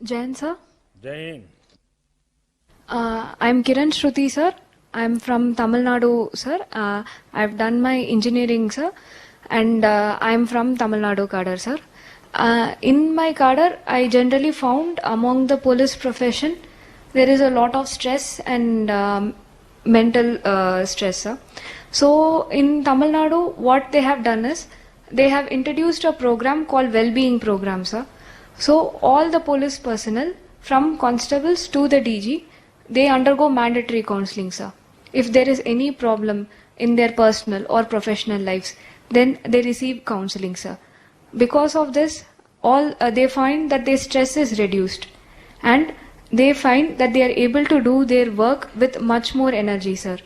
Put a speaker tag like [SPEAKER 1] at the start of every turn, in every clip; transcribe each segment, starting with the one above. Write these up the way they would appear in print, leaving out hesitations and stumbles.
[SPEAKER 1] Jain, sir.
[SPEAKER 2] जय Hind.
[SPEAKER 1] I'm Kiran Shruti, sir. I'm from Tamil Nadu, sir. I've done my engineering, sir, and I'm from Tamil Nadu cadre, sir. In my cadre, I generally found among the police profession there is a lot of stress and mental stress, sir. So in Tamil Nadu, what they have done is they have introduced a program called well-being program, sir. So all the police personnel from constables to the DG, they undergo mandatory counseling, sir. If there is any problem in their personal or professional lives, then they receive counseling, sir. Because of this, all they find that their stress is reduced, and they find that they are able to do their work with much more energy, sir.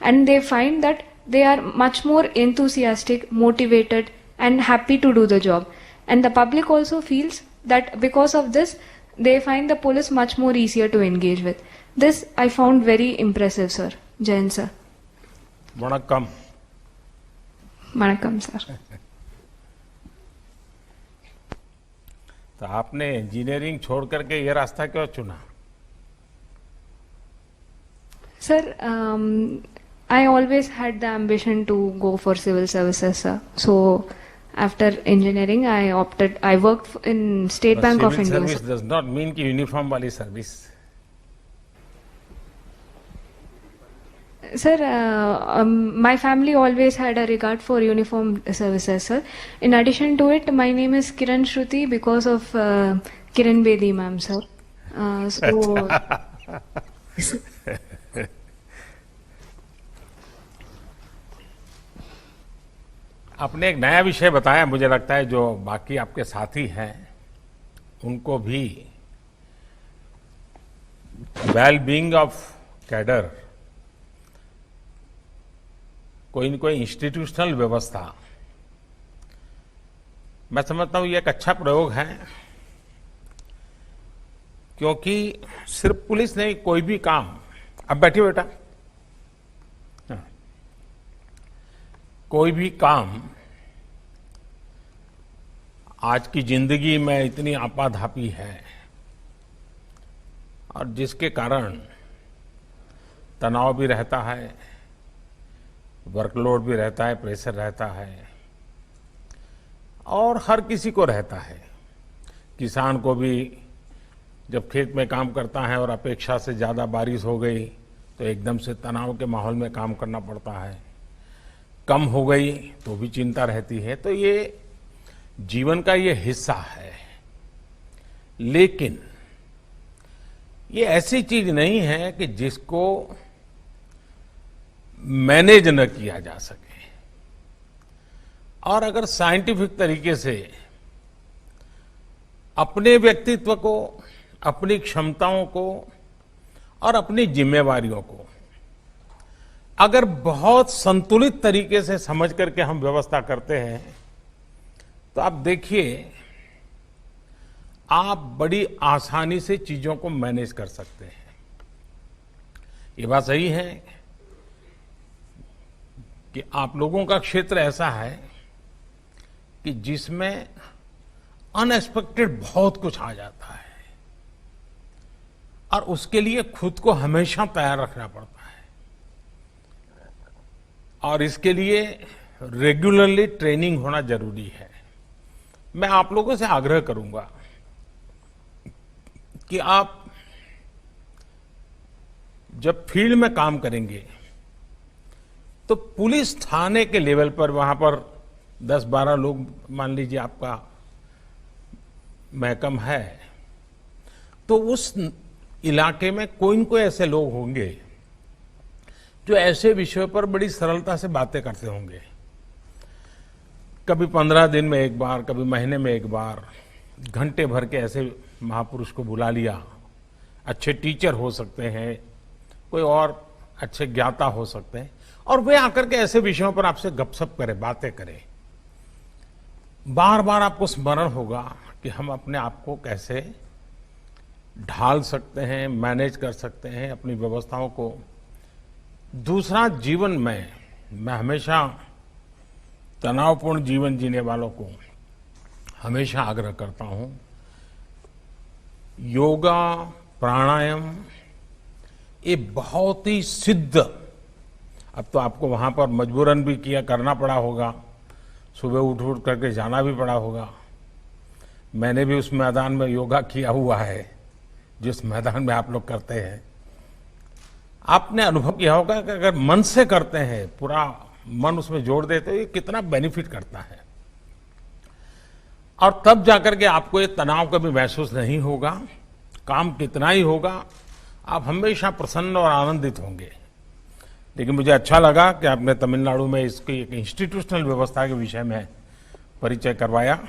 [SPEAKER 1] And they find that they are much more enthusiastic, motivated, and happy to do the job. And the public also feels that because of this, they find the police much more easier to engage with. This I found very impressive, sir. Jain, sir.
[SPEAKER 2] Vanakkam.
[SPEAKER 1] Vanakkam, sir.
[SPEAKER 2] तो आपने engineering छोड़ करके ये रास्ता क्यों चुना?
[SPEAKER 1] Sir, I always had the ambition to go for civil services, sir. So, after engineering, I worked in State Bank of India.
[SPEAKER 2] Civil service does not mean कि uniform वाली service.
[SPEAKER 1] Sir, my family always had a regard for uniform services, sir. In addition to it, my name is Kiran Shruti because of Kiran Bedi ma'am, sir.
[SPEAKER 2] आपने एक नया विषय बताया, मुझे लगता है जो बाकी आपके साथी हैं उनको भी वेल बीइंग ऑफ कैडर, कोई न कोई इंस्टीट्यूशनल व्यवस्था, मैं समझता हूं ये एक अच्छा प्रयोग है, क्योंकि सिर्फ पुलिस नहीं, कोई भी काम। अब बैठिए बेटा। कोई भी काम आज की जिंदगी में इतनी आपाधापी है और जिसके कारण तनाव भी रहता है, वर्कलोड भी रहता है, प्रेशर रहता है, और हर किसी को रहता है। किसान को भी जब खेत में काम करता है और अपेक्षा से ज्यादा बारिश हो गई तो एकदम से तनाव के माहौल में काम करना पड़ता है। कम हो गई तो भी चिंता रहती है। तो ये जीवन का ये हिस्सा है, लेकिन ये ऐसी चीज नहीं है कि जिसको मैनेज न किया जा सके। और अगर साइंटिफिक तरीके से अपने व्यक्तित्व को, अपनी क्षमताओं को और अपनी जिम्मेवारियों को अगर बहुत संतुलित तरीके से समझ करके हम व्यवस्था करते हैं तो आप देखिए, आप बड़ी आसानी से चीजों को मैनेज कर सकते हैं। ये बात सही है कि आप लोगों का क्षेत्र ऐसा है कि जिसमें अनएक्सपेक्टेड बहुत कुछ आ जाता है और उसके लिए खुद को हमेशा तैयार रखना पड़ता है, और इसके लिए रेगुलरली ट्रेनिंग होना जरूरी है। मैं आप लोगों से आग्रह करूंगा कि आप जब फील्ड में काम करेंगे तो पुलिस थाने के लेवल पर, वहां पर 10-12 लोग मान लीजिए आपका महकम है, तो उस इलाके में कोई न कोई ऐसे लोग होंगे जो ऐसे विषयों पर बड़ी सरलता से बातें करते होंगे। कभी 15 दिन में एक बार, कभी महीने में एक बार, घंटे भर के ऐसे महापुरुष को बुला लिया। अच्छे टीचर हो सकते हैं, कोई और अच्छे ज्ञाता हो सकते हैं, और वे आकर के ऐसे विषयों पर आपसे गपशप करें, बातें करें। बार बार आपको स्मरण होगा कि हम अपने आप को कैसे ढाल सकते हैं, मैनेज कर सकते हैं अपनी व्यवस्थाओं को। दूसरा, जीवन में मैं हमेशा तनावपूर्ण जीवन जीने वालों को हमेशा आग्रह करता हूं योगा, प्राणायाम, ये बहुत ही सिद्ध, अब तो आपको वहां पर मजबूरन भी किया करना पड़ा होगा, सुबह उठ उठ करके जाना भी पड़ा होगा। मैंने भी उस मैदान में योगा किया हुआ है जिस मैदान में आप लोग करते हैं। आपने अनुभव किया होगा कि अगर मन से करते हैं, पूरा मन उसमें जोड़ देते हैं, ये कितना बेनिफिट करता है। और तब जाकर के आपको ये तनाव कभी महसूस नहीं होगा, काम कितना ही होगा, आप हमेशा प्रसन्न और आनंदित होंगे। लेकिन मुझे अच्छा लगा कि आपने तमिलनाडु में इसकी एक इंस्टीट्यूशनल व्यवस्था के विषय में परिचय करवाया।